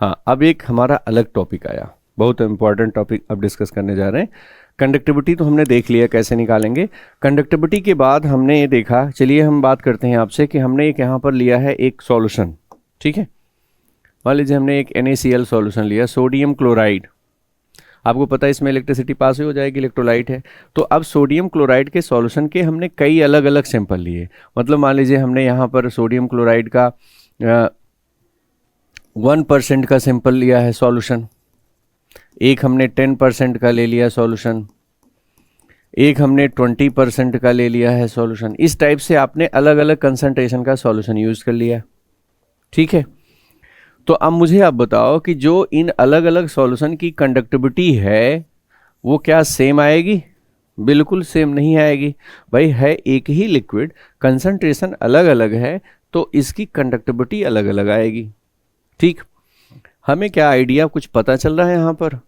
हाँ, अब एक हमारा अलग टॉपिक आया, बहुत इंपॉर्टेंट टॉपिक अब डिस्कस करने जा रहे हैं। कंडक्टिविटी तो हमने देख लिया कैसे निकालेंगे। कंडक्टिविटी के बाद हमने ये देखा, चलिए हम बात करते हैं आपसे कि हमने एक यहाँ पर लिया है एक सॉल्यूशन, ठीक है। मान लीजिए हमने एक NaCl सॉल्यूशन लिया, सोडियम क्लोराइड। आपको पता है इसमें इलेक्ट्रिसिटी पास हो जाएगी, इलेक्ट्रोलाइट है। तो अब सोडियम क्लोराइड के सॉल्यूशन के हमने कई अलग अलग सैंपल लिए। मतलब मान लीजिए हमने यहाँ पर सोडियम क्लोराइड का 1% का सैंपल लिया है सॉल्यूशन, एक हमने 10% का ले लिया सॉल्यूशन, एक हमने 20% का ले लिया है सॉल्यूशन। इस टाइप से आपने अलग अलग कंसंट्रेशन का सॉल्यूशन यूज कर लिया, ठीक है। तो अब मुझे आप बताओ कि जो इन अलग अलग सॉल्यूशन की कंडक्टिविटी है वो क्या सेम आएगी? बिल्कुल सेम नहीं आएगी भाई, है एक ही लिक्विड, कंसंट्रेशन अलग अलग है तो इसकी कंडक्टिविटी अलग अलग आएगी, ठीक। हमें क्या आइडिया कुछ पता चल रहा है यहाँ पर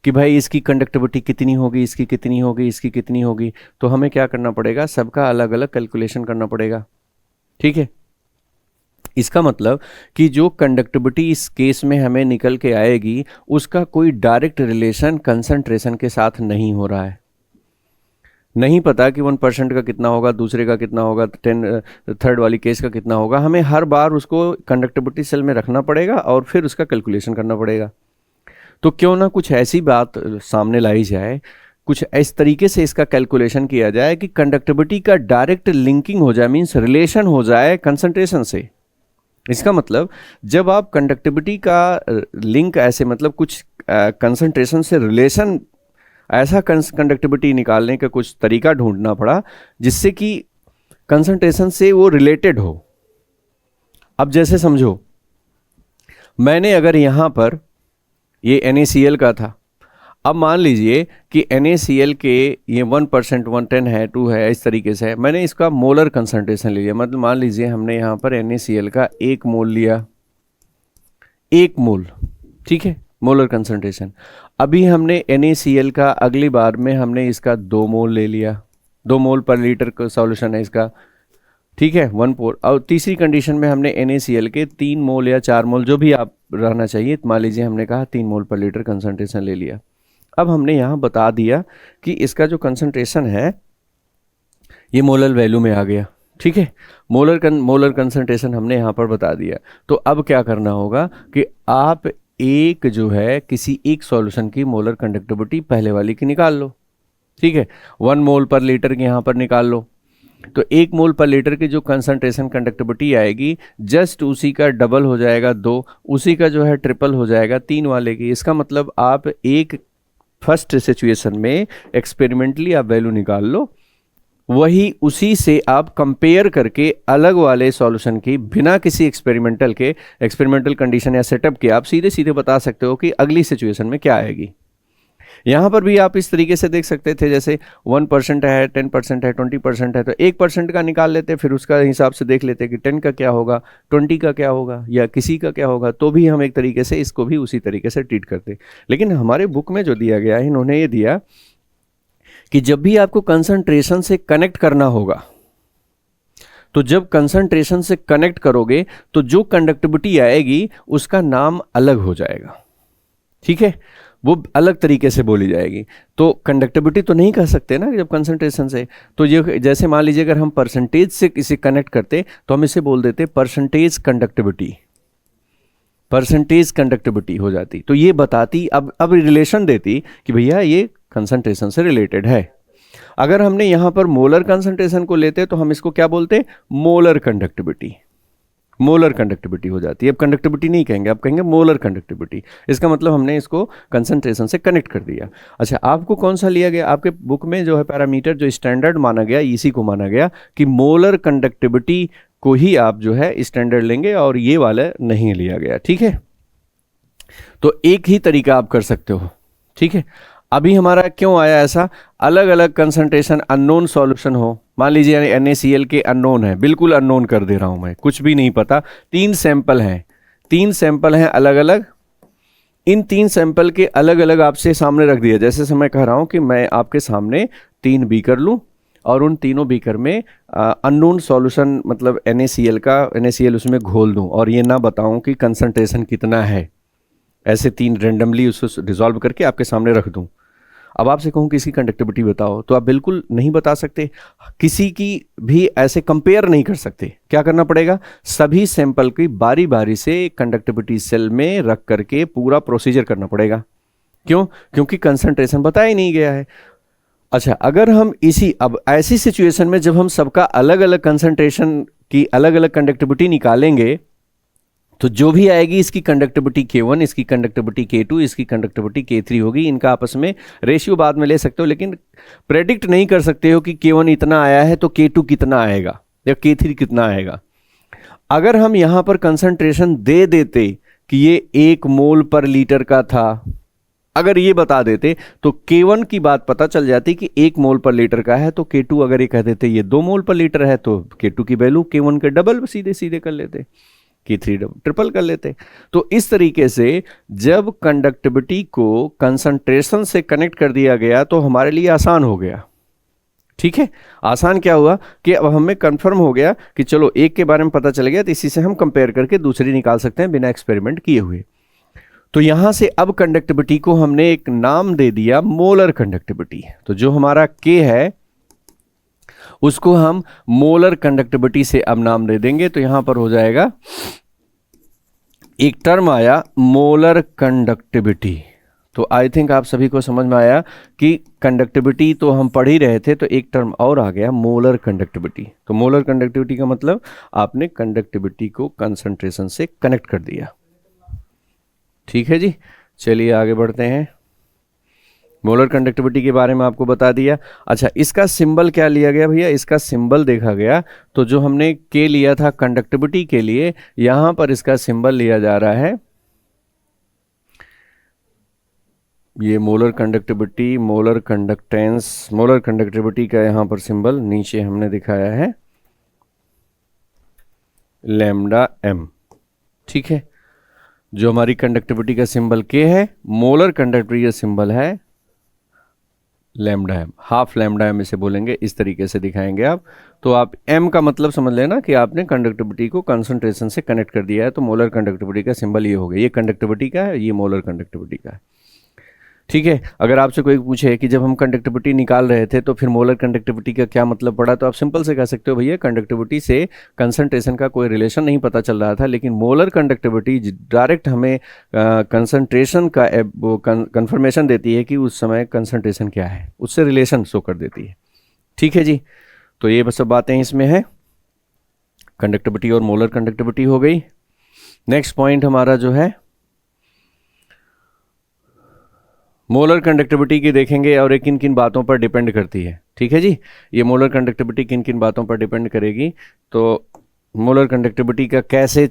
कि भाई इसकी कंडक्टिविटी कितनी होगी, इसकी कितनी होगी, इसकी कितनी होगी। तो हमें क्या करना पड़ेगा, सबका अलग अलग कैलकुलेशन करना पड़ेगा, ठीक है। इसका मतलब कि जो कंडक्टिविटी इस केस में हमें निकल के आएगी उसका कोई डायरेक्ट रिलेशन कंसंट्रेशन के साथ नहीं हो रहा है। नहीं पता कि 1% का कितना होगा, दूसरे का कितना होगा, 10 वाली केस का कितना होगा। हमें हर बार उसको कंडक्टिविटी सेल में रखना पड़ेगा और फिर उसका कैलकुलेशन करना पड़ेगा। तो क्यों ना कुछ ऐसी बात सामने लाई जाए, कुछ इस तरीके से इसका कैलकुलेशन किया जाए कि कंडक्टिविटी का डायरेक्ट लिंकिंग हो जाए, मीन्स रिलेशन हो जाए कंसंट्रेशन से। इसका मतलब जब आप कंडक्टिविटी का लिंक ऐसे, मतलब कुछ कंसंट्रेशन से रिलेशन, ऐसा कंडक्टिविटी निकालने का कुछ तरीका ढूंढना पड़ा जिससे कि कंसंट्रेशन से वो रिलेटेड हो। अब जैसे समझो, मैंने अगर यहाँ पर ये NaCl का था, अब मान लीजिए कि NaCl के ये 1%, 110 है, 2 है, इस तरीके से है। मैंने इसका मोलर कंसंट्रेशन ले लिया, मतलब मान लीजिए हमने यहाँ पर NaCl का 1 मोल लिया, 1 मोल, ठीक है, मोलर कंसंट्रेशन। अभी हमने NaCl का अगली बार में हमने इसका 2 मोल ले लिया, 2 मोल पर लीटर का सॉल्यूशन है इसका, ठीक है, 1 मोल। और तीसरी कंडीशन में हमने NaCl के 3 मोल या 4 मोल, जो भी आप रहना चाहिए, मान लीजिए हमने कहा 3 मोल पर लीटर कंसंट्रेशन ले लिया। अब हमने यहाँ बता दिया कि इसका जो कंसंट्रेशन है ये मोलर वैल्यू में आ गया, ठीक है। मोलर कंसंट्रेशन हमने यहाँ पर बता दिया। तो अब क्या करना होगा कि आप एक जो है किसी एक सॉल्यूशन की मोलर कंडक्टिविटी पहले वाली की निकाल लो, ठीक है। 1 मोल पर लीटर की यहाँ पर निकाल लो। तो 1 मोल पर लीटर की जो कंसंट्रेशन कंडक्टिविटी आएगी जस्ट उसी का डबल हो जाएगा 2, उसी का जो है ट्रिपल हो जाएगा 3 वाले की। इसका मतलब आप एक फर्स्ट सिचुएशन में एक्सपेरिमेंटली आप वैल्यू निकाल लो, वही उसी से आप कंपेयर करके अलग वाले सॉल्यूशन की बिना किसी एक्सपेरिमेंटल कंडीशन या सेटअप के आप सीधे सीधे बता सकते हो कि अगली सिचुएशन में क्या आएगी। यहाँ पर भी आप इस तरीके से देख सकते थे, जैसे 1% है, 10% है, 20% है, तो 1% का निकाल लेते, फिर उसका हिसाब से देख लेते कि 10 का क्या होगा, 20 का क्या होगा, या किसी का क्या होगा। तो भी हम एक तरीके से इसको भी उसी तरीके से ट्रीट करते। लेकिन हमारे बुक में जो दिया गया है, इन्होंने ये दिया कि जब भी आपको कंसंट्रेशन से कनेक्ट करना होगा, तो जब कंसंट्रेशन से कनेक्ट करोगे तो जो कंडक्टिविटी आएगी उसका नाम अलग हो जाएगा, ठीक है, वो अलग तरीके से बोली जाएगी। तो कंडक्टिविटी तो नहीं कह सकते ना जब कंसंट्रेशन से। तो ये जैसे मान लीजिए अगर हम परसेंटेज से इसे कनेक्ट करते तो हम इसे बोल देते परसेंटेज कंडक्टिविटी हो जाती। तो ये बताती, अब रिलेशन देती कि भैया ये कंसंट्रेशन से रिलेटेड है। अगर हमने यहाँ पर मोलर कंसंट्रेशन को लेते तो हम इसको क्या बोलते, मोलर कंडक्टिविटी हो जाती है। अब कंडक्टिविटी नहीं कहेंगे, अब कहेंगे मोलर कंडक्टिविटी। इसका मतलब हमने इसको कंसंट्रेशन से कनेक्ट कर दिया। अच्छा, आपको कौन सा लिया गया, आपके बुक में जो है पैरामीटर जो स्टैंडर्ड माना गया, इसी को माना गया कि मोलर कंडक्टिविटी को ही आप जो है स्टैंडर्ड लेंगे और ये वाला नहीं लिया गया, ठीक है। तो एक ही तरीका आप कर सकते हो, ठीक है। अभी हमारा क्यों आया ऐसा, अलग अलग कंसंट्रेशन अननोन सॉल्यूशन हो। मान लीजिए NaCl के अननोन है, बिल्कुल अननोन कर दे रहा हूं मैं, कुछ भी नहीं पता। 3 सैंपल हैं अलग अलग। इन 3 सैंपल के अलग अलग आपसे सामने रख दिया। जैसे मैं कह रहा हूं कि मैं आपके सामने 3 बीकर लूं और उन तीनों बीकर में अननोन सॉल्यूशन, मतलब NaCl उसमें घोल दूं और ये ना बताऊं कि कंसंट्रेशन कितना है। ऐसे 3 रेंडमली उसको डिसॉल्व करके आपके सामने रख दूं, अब आपसे कहूं कि इसकी कंडक्टिविटी बताओ, तो आप बिल्कुल नहीं बता सकते, किसी की भी ऐसे कंपेयर नहीं कर सकते। क्या करना पड़ेगा, सभी सैंपल की बारी बारी से कंडक्टिविटी सेल में रख करके पूरा प्रोसीजर करना पड़ेगा। क्यों? क्योंकि कंसंट्रेशन बताया ही नहीं गया है। अच्छा, अगर हम अब ऐसी सिचुएशन में जब हम सबका अलग अलग कंसंट्रेशन की अलग अलग कंडक्टिविटी निकालेंगे, तो जो भी आएगी इसकी कंडक्टिविटी K1, इसकी कंडक्टिविटी K2, इसकी कंडक्टिविटी K3 होगी। इनका आपस में रेशियो बाद में ले सकते हो, लेकिन प्रेडिक्ट नहीं कर सकते हो कि K1 इतना आया है तो K2 कितना आएगा या K3 कितना आएगा। अगर हम यहां पर कंसंट्रेशन दे देते कि ये 1 मोल पर लीटर का था, अगर ये बता देते तो K1 की बात पता चल जाती कि 1 मोल पर लीटर का है, तो K2 अगर ये कह देते ये 2 मोल पर लीटर है तो K2 की वैल्यू K1 के डबल सीधे सीधे कर लेते, K3 ट्रिपल कर लेते। तो इस तरीके से जब कंडक्टिविटी को कंसंट्रेशन से कनेक्ट कर दिया गया तो हमारे लिए आसान हो गया। ठीक है, आसान क्या हुआ कि अब हमें कंफर्म हो गया कि चलो एक के बारे में पता चल गया, तो इसी से हम कंपेयर करके दूसरी निकाल सकते हैं बिना एक्सपेरिमेंट किए हुए। तो यहां से अब कंडक्टिविटी को हमने एक नाम दे दिया मोलर कंडक्टिविटी। तो जो हमारा K है उसको हम मोलर कंडक्टिविटी से अब नाम दे देंगे। तो यहां पर हो जाएगा, एक टर्म आया मोलर कंडक्टिविटी। तो आई थिंक आप सभी को समझ में आया कि कंडक्टिविटी तो हम पढ़ ही रहे थे, तो एक टर्म और आ गया मोलर कंडक्टिविटी। तो मोलर कंडक्टिविटी का मतलब आपने कंडक्टिविटी को कंसंट्रेशन से कनेक्ट कर दिया। ठीक है जी, चलिए आगे बढ़ते हैं। मोलर कंडक्टिविटी के बारे में आपको बता दिया। अच्छा, इसका सिंबल क्या लिया गया भैया, इसका सिंबल देखा गया। तो जो हमने K लिया था कंडक्टिविटी के लिए, यहां पर इसका सिंबल लिया जा रहा है, ये molar conductivity, molar conductance, molar conductivity का यहां पर सिंबल नीचे हमने दिखाया है लैम्डा m। ठीक है, जो हमारी कंडक्टिविटी का सिंबल K है, मोलर कंडक्टिविटी का सिंबल है lambda m, half lambda m इसे बोलेंगे, इस तरीके से दिखाएंगे आप। तो आप m का मतलब समझ लेना कि आपने कंडक्टिविटी को कंसंट्रेशन से कनेक्ट कर दिया है। तो मोलर कंडक्टिविटी का सिंबल ये हो गया, ये कंडक्टिविटी का है, ये मोलर कंडक्टिविटी का है। ठीक है, अगर आपसे कोई पूछे कि जब हम कंडक्टिविटी निकाल रहे थे तो फिर मोलर कंडक्टिविटी का क्या मतलब पड़ा, तो आप सिंपल से कह सकते हो भैया कंडक्टिविटी से कंसंट्रेशन का कोई रिलेशन नहीं पता चल रहा था, लेकिन मोलर कंडक्टिविटी डायरेक्ट हमें कंसंट्रेशन का कंफर्मेशन देती है कि उस समय कंसंट्रेशन क्या है, उससे रिलेशन शो कर देती है। ठीक है जी, तो ये सब बातें इसमें है, कंडक्टिविटी और मोलर कंडक्टिविटी हो गई। नेक्स्ट पॉइंट हमारा जो है मोलर कंडक्टिविटी की देखेंगे और ये किन किन बातों पर डिपेंड करती है। ठीक है जी, ये मोलर कंडक्टिविटी किन किन बातों पर डिपेंड करेगी, तो मोलर कंडक्टिविटी का कैसे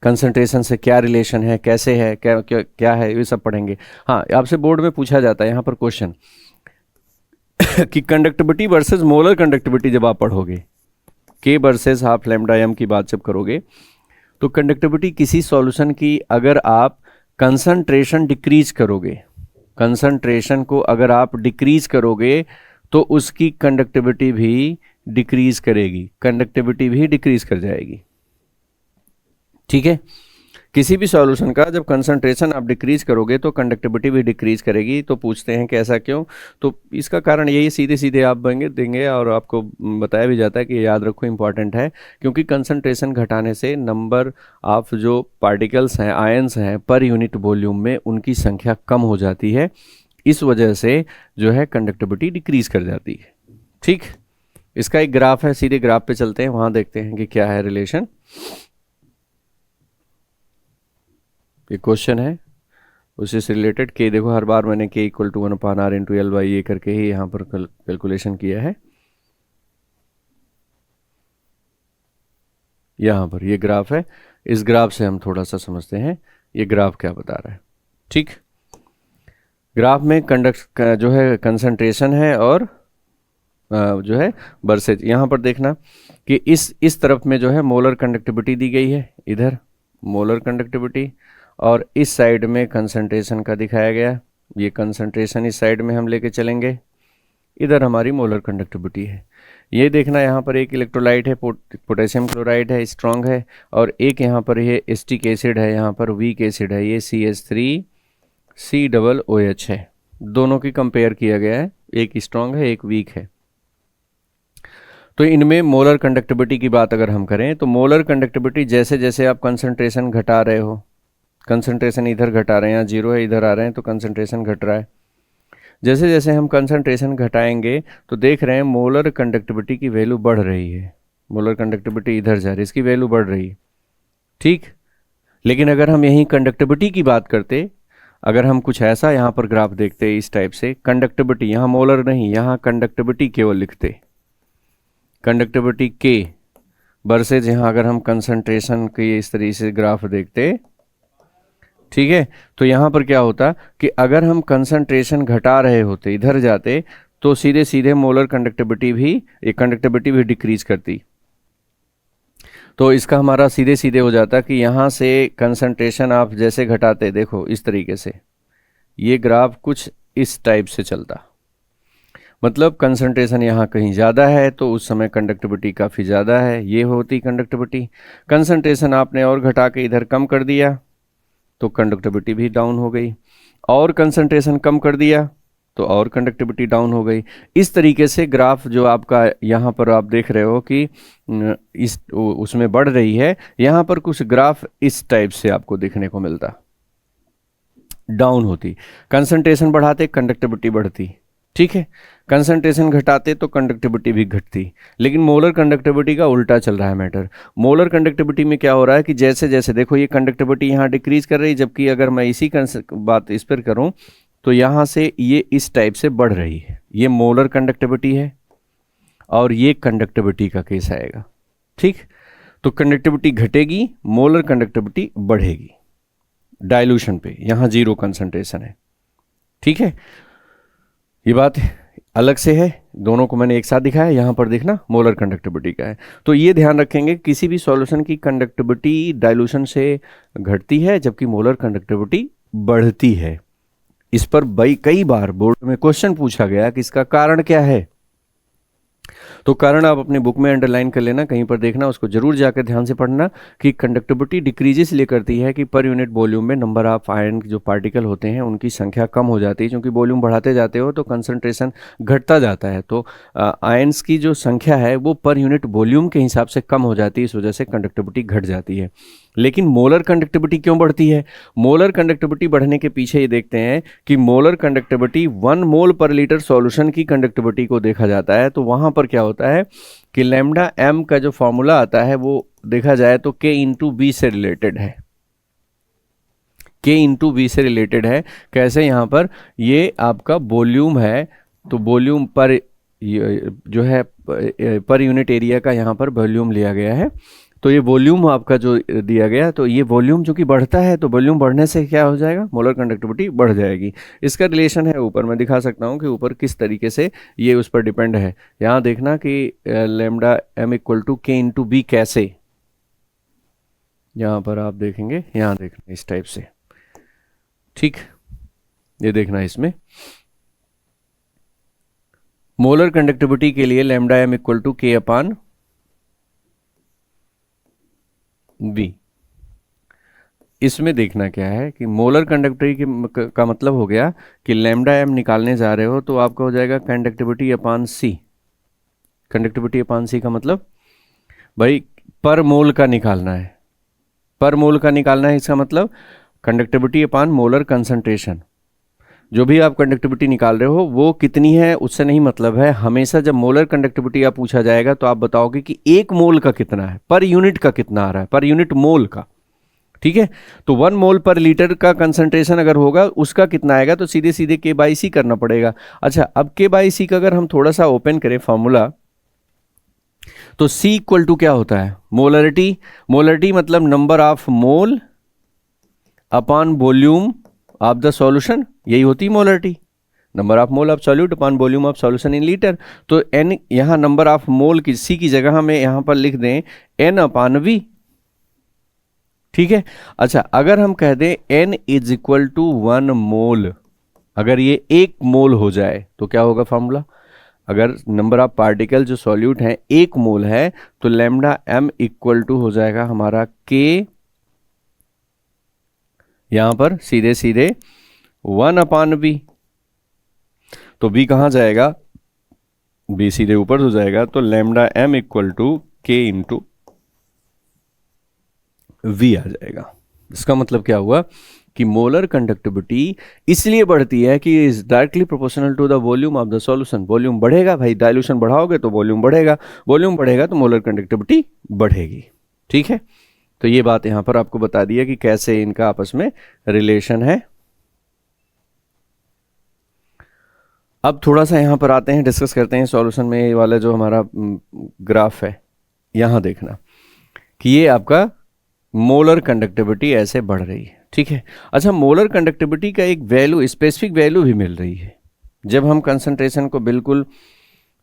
कंसंट्रेशन से क्या रिलेशन है, कैसे है, क्या क्या क्या है, ये सब पढ़ेंगे। हाँ, आपसे बोर्ड में पूछा जाता है यहाँ पर क्वेश्चन कि कंडक्टिविटी वर्सेस मोलर कंडक्टिविटी जब आप पढ़ोगे, K versus half lambda m की बात जब करोगे, तो कंडक्टिविटी किसी सॉल्यूशन की अगर आप कंसंट्रेशन डिक्रीज करोगे, कंसंट्रेशन को अगर आप डिक्रीज करोगे तो उसकी कंडक्टिविटी भी डिक्रीज करेगी, कंडक्टिविटी भी डिक्रीज कर जाएगी। ठीक है, किसी भी सॉल्यूशन का जब कंसंट्रेशन आप डिक्रीज करोगे तो कंडक्टिविटी भी डिक्रीज करेगी। तो पूछते हैं कि ऐसा क्यों, तो इसका कारण यही सीधे सीधे आप देंगे और आपको बताया भी जाता है कि याद रखो इंपॉर्टेंट है, क्योंकि कंसंट्रेशन घटाने से नंबर ऑफ जो पार्टिकल्स हैं, आयंस हैं पर यूनिट वॉल्यूम में, उनकी संख्या कम हो जाती है। इस वजह से जो है कंडक्टिविटी डिक्रीज कर जाती है। ठीक, इसका एक ग्राफ है, सीधे ग्राफ पे चलते हैं, वहां देखते हैं कि क्या है रिलेशन। ये क्वेश्चन है उसी से रिलेटेड। के देखो, हर बार मैंने K = 1/r × L/, ये करके ही यहाँ पर कैलकुलेशन किया है। यहाँ पर ये ग्राफ है, इस ग्राफ से हम थोड़ा सा समझते हैं ये ग्राफ क्या बता रहा है। ठीक, ग्राफ में जो है कंसंट्रेशन है और जो है वर्सेज, यहाँ पर देखना कि इस तरफ में जो है मोलर कंडक्टिविटी दी गई है, इधर मोलर कंडक्टिविटी, और इस साइड में कंसंट्रेशन का दिखाया गया। ये कंसंट्रेशन इस साइड में हम लेके चलेंगे, इधर हमारी मोलर कंडक्टिविटी है। ये देखना यहाँ पर एक इलेक्ट्रोलाइट है, पोटेशियम क्लोराइड है, स्ट्रांग है, और एक यहाँ पर ये एस्टिक एसिड है, यहाँ पर वीक एसिड है, ये CH3COOH है। दोनों की कंपेयर किया गया है, एक स्ट्रांग है एक वीक है। तो इनमें मोलर कंडक्टिविटी की बात अगर हम करें तो मोलर कंडक्टिविटी जैसे जैसे आप कंसंट्रेशन घटा रहे हो, कंसंट्रेशन इधर घटा रहे हैं, यहाँ जीरो है इधर आ रहे हैं तो कंसंट्रेशन घट रहा है, जैसे जैसे हम कंसंट्रेशन घटाएंगे तो देख रहे हैं मोलर कंडक्टिविटी की वैल्यू बढ़ रही है। मोलर कंडक्टिविटी इधर जा रही है, इसकी वैल्यू बढ़ रही है, ठीक। लेकिन अगर हम यहीं कंडक्टिविटी की बात करते, अगर हम कुछ ऐसा यहाँ पर ग्राफ देखते इस टाइप से, कंडक्टिविटी यहाँ मोलर नहीं, यहाँ कंडक्टिविटी केवल लिखते, कंडक्टिविटी के वर्सेज यहाँ अगर हम कंसंट्रेशन के इस तरीके से ग्राफ देखते, ठीक है, तो यहाँ पर क्या होता कि अगर हम कंसंट्रेशन घटा रहे होते, इधर जाते, तो सीधे सीधे मोलर कंडक्टिविटी भी डिक्रीज करती। तो इसका हमारा सीधे सीधे हो जाता कि यहाँ से कंसंट्रेशन आप जैसे घटाते, देखो इस तरीके से ये ग्राफ कुछ इस टाइप से चलता, मतलब कंसंट्रेशन यहाँ कहीं ज़्यादा है तो उस समय कंडक्टिविटी काफ़ी ज़्यादा है, ये होती कंडक्टिविटी। कंसंट्रेशन आपने और घटा के इधर कम कर दिया तो कंडक्टिविटी भी डाउन हो गई, और कंसंट्रेशन कम कर दिया तो और कंडक्टिविटी डाउन हो गई। इस तरीके से ग्राफ जो आपका यहाँ पर आप देख रहे हो कि इस उसमें बढ़ रही है, यहाँ पर कुछ ग्राफ इस टाइप से आपको देखने को मिलता, डाउन होती। कंसंट्रेशन बढ़ाते कंडक्टिविटी बढ़ती, ठीक है, कंसंट्रेशन घटाते तो कंडक्टिविटी भी घटती। लेकिन मोलर कंडक्टिविटी का उल्टा चल रहा है मैटर। मोलर कंडक्टिविटी में क्या हो रहा है कि जैसे जैसे देखो ये कंडक्टिविटी यहाँ डिक्रीज कर रही है, जबकि अगर मैं इसी बात इस पर करूँ तो यहाँ से ये इस टाइप से बढ़ रही है। ये मोलर कंडक्टिविटी है और ये कंडक्टिविटी का केस आएगा, ठीक। तो कंडक्टिविटी घटेगी, मोलर कंडक्टिविटी बढ़ेगी डाइल्यूशन पे, यहाँ जीरो कंसंट्रेशन है, ठीक है। ये बात अलग से है, दोनों को मैंने एक साथ दिखाया, यहाँ पर देखना मोलर कंडक्टिविटी का है। तो ये ध्यान रखेंगे किसी भी सॉल्यूशन की कंडक्टिविटी डाइल्यूशन से घटती है जबकि मोलर कंडक्टिविटी बढ़ती है। इस पर कई बार बोर्ड में क्वेश्चन पूछा गया कि इसका कारण क्या है। तो कारण आप अपने बुक में अंडरलाइन कर लेना, कहीं पर देखना, उसको जरूर जाकर ध्यान से पढ़ना कि कंडक्टिविटी डिक्रीज इसलिए करती है कि पर यूनिट वॉल्यूम में नंबर ऑफ आयन जो पार्टिकल होते हैं उनकी संख्या कम हो जाती है, क्योंकि वॉल्यूम बढ़ाते जाते हो तो कंसंट्रेशन घटता जाता है, तो आयन्स की जो संख्या है वो पर यूनिट वॉल्यूम के हिसाब से कम हो जाती है, इस वजह से कंडक्टिविटी घट जाती है। लेकिन मोलर कंडक्टिविटी क्यों बढ़ती है? मोलर कंडक्टिविटी बढ़ने के पीछे ये देखते हैं कि मोलर कंडक्टिविटी 1 मोल पर लीटर सॉल्यूशन की कंडक्टिविटी को देखा जाता है, तो वहां पर क्या होता है कि लैम्डा एम का जो फॉर्मूला आता है वो देखा जाए तो K इंटू बी से रिलेटेड है, K इंटू बी से रिलेटेड है। कैसे? यहाँ पर ये आपका वॉल्यूम है, तो वॉल्यूम पर जो है पर यूनिट एरिया का यहाँ पर वॉल्यूम लिया गया है, तो ये वॉल्यूम आपका जो दिया गया, तो ये वॉल्यूम जो कि बढ़ता है तो वॉल्यूम बढ़ने से क्या हो जाएगा, मोलर कंडक्टिविटी बढ़ जाएगी। इसका रिलेशन है ऊपर मैं दिखा सकता हूँ कि ऊपर किस तरीके से ये उस पर डिपेंड है। यहाँ देखना कि लैम्डा एम इक्वल टू के इंटू बी कैसे, यहाँ पर आप देखेंगे, यहाँ देखना इस टाइप से, ठीक, ये देखना इसमें मोलर कंडक्टिविटी के लिए लैम्डा एम इक्वल टू के अपान बी। इसमें देखना क्या है कि मोलर कंडक्टिविटी का मतलब हो गया कि लैम्डा एम निकालने जा रहे हो तो आपका हो जाएगा कंडक्टिविटी अपान सी। कंडक्टिविटी अपान सी का मतलब भाई पर मोल का निकालना है, पर मोल का निकालना है, इसका मतलब कंडक्टिविटी अपान मोलर कंसंट्रेशन। जो भी आप कंडक्टिविटी निकाल रहे हो वो कितनी है उससे नहीं मतलब है, हमेशा जब मोलर कंडक्टिविटी आप पूछा जाएगा तो आप बताओगे कि 1 मोल का कितना है, पर यूनिट का कितना आ रहा है, पर यूनिट मोल का, ठीक है। तो 1 मोल पर लीटर का कंसंट्रेशन अगर होगा उसका कितना आएगा, तो सीधे सीधे के बाई सी करना पड़ेगा। अच्छा, अब के बाई सी का अगर हम थोड़ा सा ओपन करें फॉर्मूला, तो C इक्वल टू क्या होता है, मोलरिटी। मोलरिटी मतलब number of mole upon volume of the solution, यही होती है molarity, number of mole of solute upon volume of solution in litre. तो n यहाँ नंबर ऑफ मोल की C की जगह हमें यहाँ पर लिख दें n अपॉन V, ठीक है। अच्छा, अगर हम कह दें n इज इक्वल टू 1 मोल, अगर ये 1 मोल हो जाए तो क्या होगा फॉर्मूला, अगर नंबर ऑफ पार्टिकल जो सॉल्यूट हैं 1 मोल है तो लैम्डा m इक्वल टू हो जाएगा हमारा k, यहां पर सीधे सीधे 1/b। तो b कहां जाएगा, b सीधे ऊपर हो जाएगा, तो lambda m equal to k into v आ जाएगा। इसका मतलब क्या हुआ कि मोलर कंडक्टिविटी इसलिए बढ़ती है कि is directly proportional to the volume of the solution. Volume बढ़ेगा भाई, डाइल्यूशन बढ़ाओगे तो वॉल्यूम बढ़ेगा, वॉल्यूम बढ़ेगा तो मोलर कंडक्टिविटी बढ़ेगी। ठीक है, तो ये बात यहां पर आपको बता दी है कि कैसे इनका आपस में रिलेशन है। अब थोड़ा सा यहां पर आते हैं, डिस्कस करते हैं सॉल्यूशन में ये वाला जो हमारा ग्राफ है, यहां देखना कि ये आपका मोलर कंडक्टिविटी ऐसे बढ़ रही है। ठीक है, अच्छा मोलर कंडक्टिविटी का एक वैल्यू, स्पेसिफिक वैल्यू भी मिल रही है। जब हम कंसंट्रेशन को बिल्कुल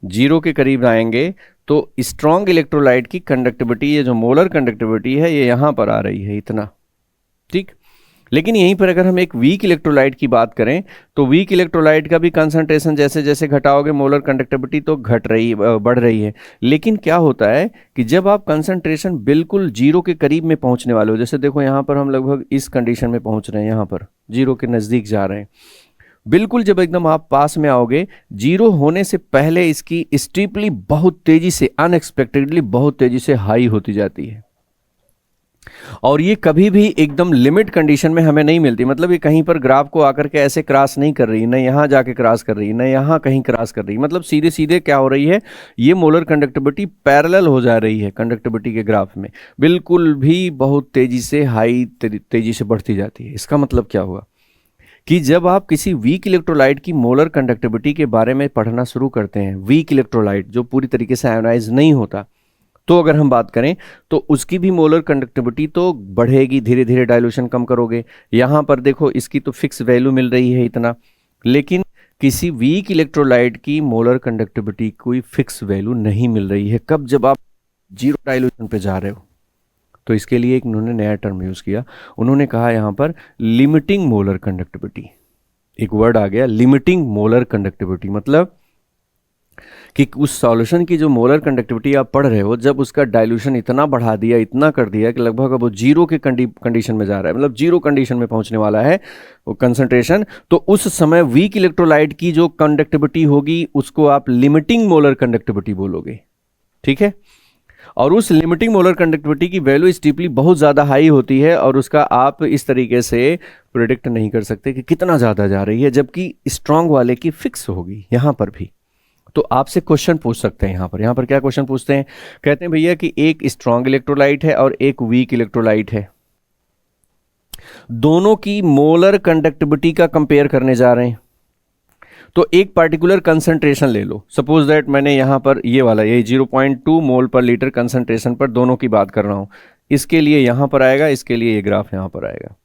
0 के करीब आएंगे तो स्ट्रॉन्ग इलेक्ट्रोलाइट की कंडक्टिविटी, ये जो मोलर कंडक्टिविटी है ये यहां पर आ रही है इतना। ठीक, लेकिन यहीं पर अगर हम एक वीक इलेक्ट्रोलाइट की बात करें तो वीक इलेक्ट्रोलाइट का भी कंसंट्रेशन जैसे जैसे घटाओगे मोलर कंडक्टिविटी तो बढ़ रही है। लेकिन क्या होता है कि जब आप कंसंट्रेशन बिल्कुल 0 के करीब में पहुंचने वाले हो, जैसे देखो यहां पर हम लगभग इस कंडीशन में पहुंच रहे हैं, यहां पर 0 के नजदीक जा रहे हैं, बिल्कुल जब एकदम आप पास में आओगे 0 होने से पहले इसकी स्टीपली बहुत तेजी से, अनएक्सपेक्टेडली बहुत तेजी से हाई होती जाती है। और ये कभी भी एकदम लिमिट कंडीशन में हमें नहीं मिलती, मतलब ये कहीं पर ग्राफ को आकर के ऐसे क्रॉस नहीं कर रही, न यहां जाके क्रॉस कर रही, न यहां कहीं क्रॉस कर रही, मतलब सीधे सीधे क्या हो रही है, ये मोलर कंडक्टिविटी पैरेलल हो जा रही है कंडक्टिविटी के ग्राफ में, बिल्कुल भी बहुत तेजी से हाई तेजी से बढ़ती जाती है। इसका मतलब क्या हुआ कि जब आप किसी वीक इलेक्ट्रोलाइट की मोलर कंडक्टिविटी के बारे में पढ़ना शुरू करते हैं, वीक इलेक्ट्रोलाइट जो पूरी तरीके से आयोनाइज नहीं होता, तो अगर हम बात करें तो उसकी भी मोलर कंडक्टिविटी तो बढ़ेगी, धीरे धीरे डाइल्यूशन कम करोगे। यहां पर देखो इसकी तो फिक्स वैल्यू मिल रही है इतना, लेकिन किसी वीक इलेक्ट्रोलाइट की मोलर कंडक्टिविटी कोई फिक्स वैल्यू नहीं मिल रही है। कब, जब आप 0 डाइल्यूशन पे जा रहे हो। तो इसके लिए एक उन्होंने नया टर्म यूज किया, उन्होंने कहा यहां पर लिमिटिंग मोलर कंडक्टिविटी। एक वर्ड आ गया लिमिटिंग मोलर कंडक्टिविटी, मतलब कि उस सॉल्यूशन की जो मोलर कंडक्टिविटी आप पढ़ रहे हो, जब उसका डाइल्यूशन इतना बढ़ा दिया, इतना कर दिया कि लगभग अब वो 0 के कंडीशन में जा रहा है, मतलब 0 कंडीशन में पहुंचने वाला है वो कंसंट्रेशन, तो उस समय वीक इलेक्ट्रोलाइट की जो कंडक्टिविटी होगी उसको आप लिमिटिंग मोलर कंडक्टिविटी बोलोगे। ठीक है, और उस लिमिटिंग मोलर कंडक्टिविटी की वैल्यू स्टीपली बहुत ज़्यादा हाई होती है और उसका आप इस तरीके से प्रिडिक्ट नहीं कर सकते कि कितना ज़्यादा जा रही है, जबकि स्ट्रांग वाले की फिक्स होगी। यहां पर भी तो आपसे क्वेश्चन पूछ सकते हैं, यहां पर क्या क्वेश्चन पूछते हैं, कहते हैं भैया कि एक स्ट्रांग इलेक्ट्रोलाइट है और एक वीक इलेक्ट्रोलाइट है, दोनों की मोलर कंडक्टिविटी का कंपेयर करने जा रहे हैं। तो एक पार्टिकुलर कंसंट्रेशन ले लो, सपोज दैट मैंने यहां पर ये वाला, ये 0.2 मोल पर लीटर कंसंट्रेशन पर दोनों की बात कर रहा हूं, इसके लिए यहां पर आएगा, इसके लिए ये ग्राफ यहां पर आएगा।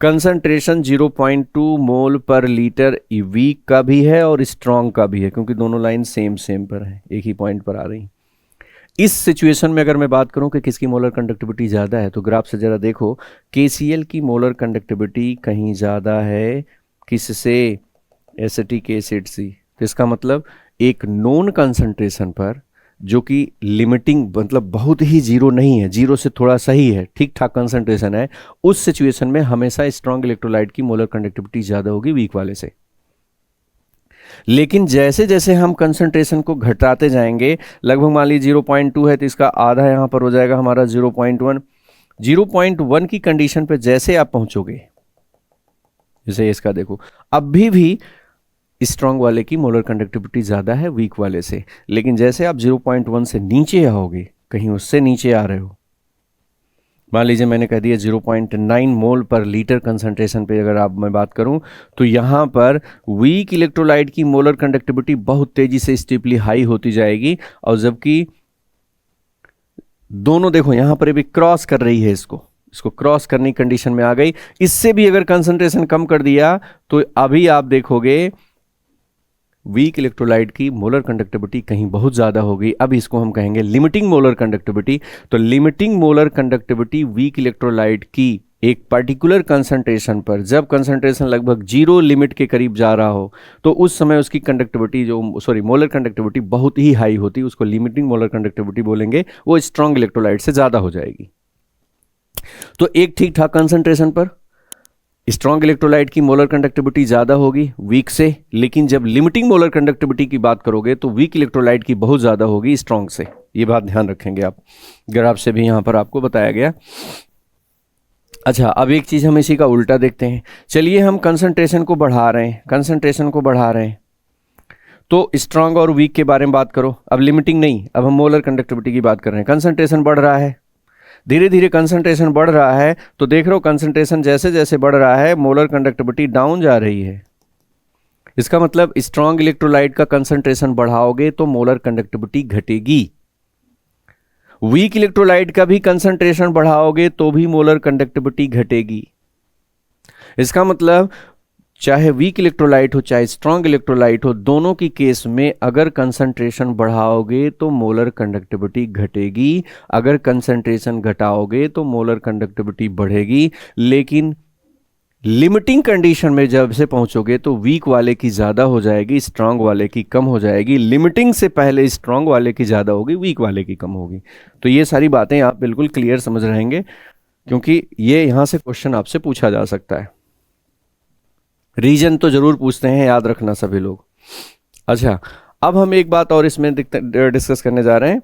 कंसंट्रेशन 0.2 मोल पर लीटर वीक का भी है और स्ट्रॉन्ग का भी है, क्योंकि दोनों लाइन सेम पर है, एक ही पॉइंट पर आ रही। इस सिचुएशन में अगर मैं बात करूं कि किसकी मोलर कंडक्टिविटी ज़्यादा है, तो ग्राफ से ज़रा देखो, KCl की मोलर कंडक्टिविटी कहीं ज़्यादा है किससे, एसिटिक एसिड से। तो इसका मतलब एक नोन कंसंट्रेशन पर जो कि लिमिटिंग, मतलब बहुत ही 0 नहीं है, 0 से थोड़ा सही है, ठीक ठाक कंसंट्रेशन है, उस सिचुएशन में हमेशा स्ट्रॉन्ग इलेक्ट्रोलाइट की मोलर कंडक्टिविटी ज़्यादा होगी वीक वाले से। लेकिन जैसे जैसे हम कंसंट्रेशन को घटाते जाएंगे, लगभग मान लीजिए 0.2 है तो इसका आधा यहां पर हो जाएगा हमारा 0.1। 0.1 की कंडीशन पे जैसे आप पहुंचोगे, जैसे इसका देखो, अब भी स्ट्रॉन्ग वाले की मोलर कंडक्टिविटी ज़्यादा है वीक वाले से, लेकिन जैसे आप 0.1 से नीचे आओगे, कहीं उससे नीचे आ रहे हो, मान लीजिए मैंने कह दिया 0.9 मोल पर लीटर कंसंट्रेशन पे अगर मैं बात करूं, तो यहां पर वीक इलेक्ट्रोलाइट की मोलर कंडक्टिविटी बहुत तेजी से स्टीपली हाई होती जाएगी, और जबकि दोनों देखो यहां पर भी क्रॉस कर रही है, इसको क्रॉस करने की कंडीशन में आ गई। इससे भी अगर कंसंट्रेशन कम कर दिया तो अभी आप देखोगे वीक इलेक्ट्रोलाइट की मोलर कंडक्टिविटी कहीं बहुत ज़्यादा होगी। अब इसको हम कहेंगे लिमिटिंग मोलर कंडक्टिविटी। तो limiting molar conductivity weak electrolyte की एक पर्टिकुलर कंसंट्रेशन पर जब कंसंट्रेशन लगभग जीरो लिमिट के करीब जा रहा हो तो उस समय उसकी कंडक्टिविटी मोलर कंडक्टिविटी बहुत ही हाई होती है, उसको लिमिटिंग मोलर कंडक्टिविटी बोलेंगे, वो स्ट्रॉन्ग इलेक्ट्रोलाइट से ज़्यादा हो जाएगी। तो एक ठीक ठाक कंसंट्रेशन पर स्ट्रॉन्ग इलेक्ट्रोलाइट की मोलर कंडक्टिविटी ज़्यादा होगी वीक से, लेकिन जब लिमिटिंग मोलर कंडक्टिविटी की बात करोगे तो वीक इलेक्ट्रोलाइट की बहुत ज़्यादा होगी स्ट्रॉन्ग से। ये बात ध्यान रखेंगे आप, ग्राफ से भी यहाँ पर आपको बताया गया। अच्छा, अब एक चीज़ हम इसी का उल्टा देखते हैं। चलिए हम कंसंट्रेशन को बढ़ा रहे हैं, तो स्ट्रॉन्ग और वीक के बारे में बात करो। अब लिमिटिंग नहीं, अब हम मोलर कंडक्टिविटी की बात कर रहे हैं। कंसंट्रेशन बढ़ रहा है, धीरे धीरे कंसंट्रेशन बढ़ रहा है, तो देख रहे हो कंसंट्रेशन जैसे जैसे बढ़ रहा है मोलर कंडक्टिविटी डाउन जा रही है। इसका मतलब स्ट्रॉन्ग इलेक्ट्रोलाइट का कंसंट्रेशन बढ़ाओगे तो मोलर कंडक्टिविटी घटेगी, वीक इलेक्ट्रोलाइट का भी कंसंट्रेशन बढ़ाओगे तो भी मोलर कंडक्टिविटी घटेगी। इसका मतलब चाहे वीक इलेक्ट्रोलाइट हो चाहे स्ट्रॉन्ग इलेक्ट्रोलाइट हो, दोनों की केस में अगर कंसंट्रेशन बढ़ाओगे तो मोलर कंडक्टिविटी घटेगी, अगर कंसंट्रेशन घटाओगे तो मोलर कंडक्टिविटी बढ़ेगी। लेकिन लिमिटिंग कंडीशन में जब से पहुंचोगे तो वीक वाले की ज़्यादा हो जाएगी, स्ट्रांग वाले की कम हो जाएगी। लिमिटिंग से पहले स्ट्रांग वाले की ज़्यादा होगी, वीक वाले की कम होगी। तो ये सारी बातें आप बिल्कुल क्लियर समझ रहेंगे, क्योंकि ये यहाँ से क्वेश्चन आपसे पूछा जा सकता है। रीजन तो जरूर पूछते हैं, याद रखना सभी लोग। अच्छा, अब हम एक बात और इसमें डिस्कस करने जा रहे हैं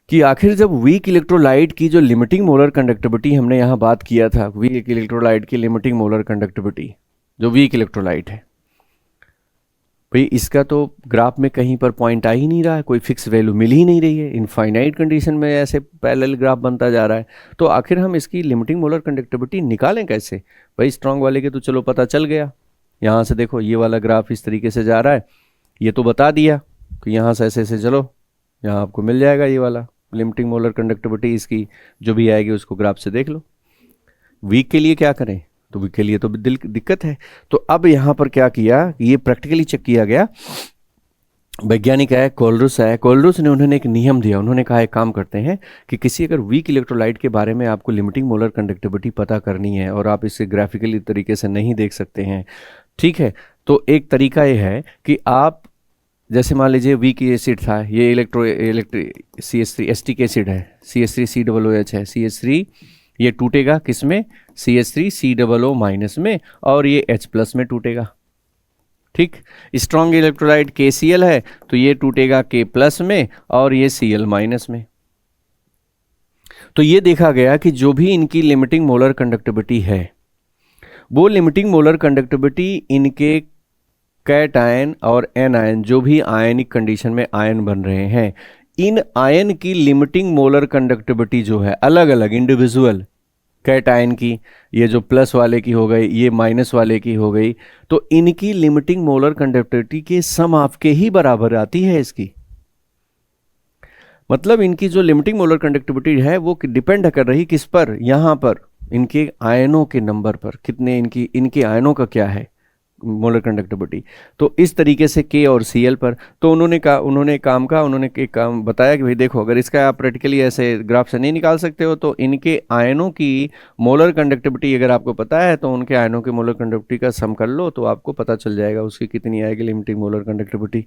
कि आखिर जब वीक इलेक्ट्रोलाइट की जो लिमिटिंग मोलर कंडक्टिविटी हमने यहाँ बात किया था, वीक इलेक्ट्रोलाइट की लिमिटिंग मोलर कंडक्टिविटी जो वीक इलेक्ट्रोलाइट है, भाई इसका तो ग्राफ में कहीं पर पॉइंट आ ही नहीं रहा है, कोई फिक्स वैल्यू मिल ही नहीं रही है, इनफाइनाइट कंडीशन में ऐसे पैरेलल ग्राफ बनता जा रहा है। तो आखिर हम इसकी लिमिटिंग मोलर कंडक्टिविटी निकालें कैसे? भाई स्ट्रॉन्ग वाले के तो चलो पता चल गया, यहाँ से देखो ये वाला ग्राफ इस तरीके से जा रहा है, ये तो बता दिया कि यहाँ से ऐसे ऐसे चलो, यहाँ आपको मिल जाएगा ये वाला लिमिटिंग मोलर कंडक्टिविटी, इसकी जो भी आएगी उसको ग्राफ से देख लो। वीक के लिए क्या करें? तो वीक के लिए तो दिक्कत है। तो अब यहाँ पर क्या किया, ये प्रैक्टिकली चेक किया गया। वैज्ञानिक है कोलरुस ने, उन्होंने एक नियम दिया। उन्होंने कहा एक काम करते हैं कि किसी अगर वीक इलेक्ट्रोलाइट के बारे में आपको लिमिटिंग मोलर कंडक्टिविटी पता करनी है और आप इसे ग्राफिकली तरीके से नहीं देख सकते हैं, ठीक है, तो एक तरीका ये है कि आप जैसे मान लीजिए वीक एसिड था, ये CH3 एस्टिक एसिड है, CH3COOH है, CH3 ये टूटेगा किस में? CH3COO माइनस में, और ये H+ में टूटेगा। ठीक, स्ट्रॉन्ग इलेक्ट्रोलाइट KCl है तो ये टूटेगा K+ में और ये Cl माइनस में। तो ये देखा गया कि जो भी इनकी लिमिटिंग मोलर कंडक्टिविटी है, वो लिमिटिंग मोलर कंडक्टिविटी इनके कैटायन और एनायन, जो भी आयनिक कंडीशन में आयन बन रहे हैं, इन आयन की लिमिटिंग मोलर कंडक्टिविटी जो है अलग अलग इंडिविजुअल कैटायन की, ये जो प्लस वाले की हो गई, ये माइनस वाले की हो गई, तो इनकी लिमिटिंग मोलर कंडक्टिविटी के सम आपके ही बराबर आती है इसकी। मतलब इनकी जो लिमिटिंग मोलर कंडक्टिविटी है वो डिपेंड कर रही किस पर? यहाँ पर इनके आयनों के नंबर पर, कितने इनके आयनों का क्या है मोलर कंडक्टिविटी। तो इस तरीके से K और Cl पर। तो उन्होंने एक काम बताया कि भाई देखो, अगर इसका आप प्रैक्टिकली ऐसे ग्राफ से नहीं निकाल सकते हो, तो इनके आयनों की मोलर कंडक्टिविटी अगर आपको पता है तो उनके आयनों के मोलर कंडक्टिविटी का सम कर लो, तो आपको पता चल जाएगा उसकी कितनी आएगी लिमिटिंग मोलर कंडक्टिविटी।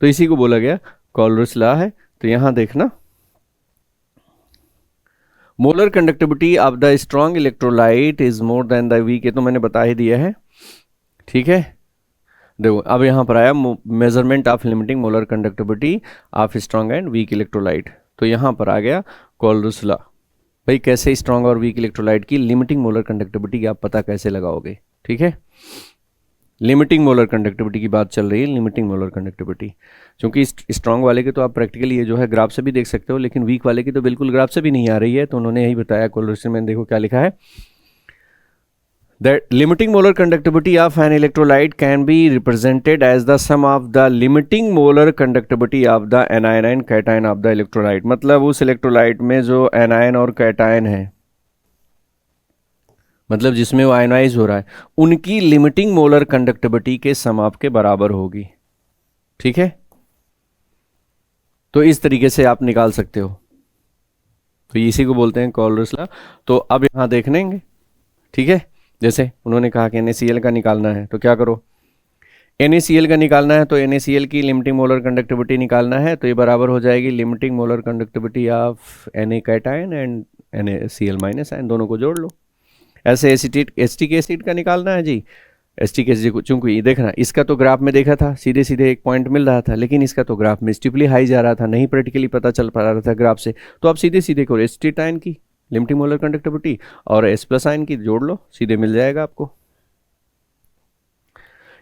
तो इसी को बोला गया कोलरुस लॉ है। तो यहाँ देखना, molar conductivity of the strong electrolyte is more than the weak, ये तो मैंने बता ही दिया है, ठीक है। देखो अब यहाँ पर आया measurement of limiting molar conductivity of strong and weak electrolyte. तो यहाँ पर आ गया कोलरुस लॉ। भाई कैसे स्ट्रॉन्ग और वीक इलेक्ट्रोलाइट की लिमिटिंग मोलर कंडक्टिविटी आप पता कैसे लगाओगे, ठीक है। लिमिटिंग मोलर कंडक्टिविटी की बात चल रही है, लिमिटिंग मोलर कंडक्टिविटी, क्योंकि स्ट्रॉन्ग वाले के तो आप प्रैक्टिकली ये जो है ग्राफ से भी देख सकते हो, लेकिन वीक वाले की तो बिल्कुल ग्राफ से भी नहीं आ रही है। तो उन्होंने यही बताया कोलरुस में, देखो क्या लिखा है, that limiting molar conductivity of an electrolyte can be represented as the sum of the limiting molar conductivity of the anion and cation of the electrolyte। मतलब उस इलेक्ट्रोलाइट में जो एनायन और कैटायन है, मतलब जिसमें वो आयनाइज हो रहा है, उनकी लिमिटिंग मोलर कंडक्टिविटी के सम आपके बराबर होगी, ठीक है। तो इस तरीके से आप निकाल सकते हो। तो इसी को बोलते हैं कोलरुस लॉ। तो अब यहां देख लेंगे ठीक है। जैसे उन्होंने कहा कि NaCl का निकालना है तो क्या करो, NaCl का निकालना है तो NaCl की लिमिटिंग मोलर कंडक्टिविटी निकालना है, तो ये बराबर हो जाएगी limiting molar conductivity of Na cation and NaCl minus ion, दोनों को जोड़ लो। ऐसे एसिटिक एसिड का निकालना है जी, एसिटिक एसिड चूंकि देखना इसका तो ग्राफ में देखा था सीधे सीधे एक पॉइंट मिल रहा था, लेकिन इसका तो ग्राफ में स्टीपली हाई जा रहा था, नहीं प्रैक्टिकली पता चल पा रहा था ग्राफ से, तो आप सीधे सीधे करो एसिटेट आयन की लिमिटिंग मोलर कंडक्टिविटी और H+ आयन की जोड़ लो, सीधे मिल जाएगा आपको।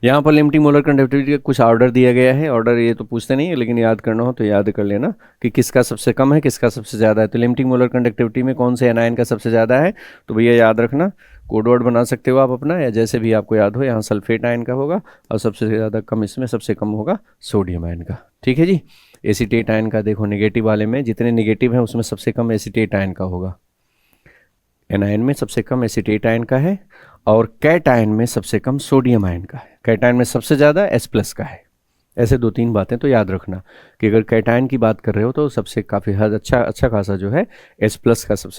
यहाँ पर लिमिटिंग मोलर कंडक्टिविटी का कुछ ऑर्डर दिया गया है, ऑर्डर ये तो पूछते नहीं है, लेकिन याद करना हो तो याद कर लेना कि किसका सबसे कम है किसका सबसे ज़्यादा है। तो लिमिटिंग मोलर कंडक्टिविटी में कौन से एनायन का सबसे ज़्यादा है, तो भैया याद रखना, कोड वर्ड बना सकते हो आप अपना, या जैसे भी आपको याद हो, यहाँ सल्फेट आयन का होगा और सबसे ज़्यादा कम इसमें सबसे कम होगा सोडियम आयन का। ठीक है जी। एसीटेट आयन का देखो नेगेटिव वाले में जितने नेगेटिव हैं उसमें सबसे कम एसीटेट आयन का होगा, एनायन में सबसे कम एसीटेट आयन का है, और कैटायन में सबसे कम सोडियम आयन का है, कैटायन में सबसे ज़्यादा H+ का है। ऐसे 2-3 बातें तो याद रखना कि अगर कैटायन की बात कर रहे हो तो सबसे काफ़ी हद अच्छा खासा जो है H+ का सबसे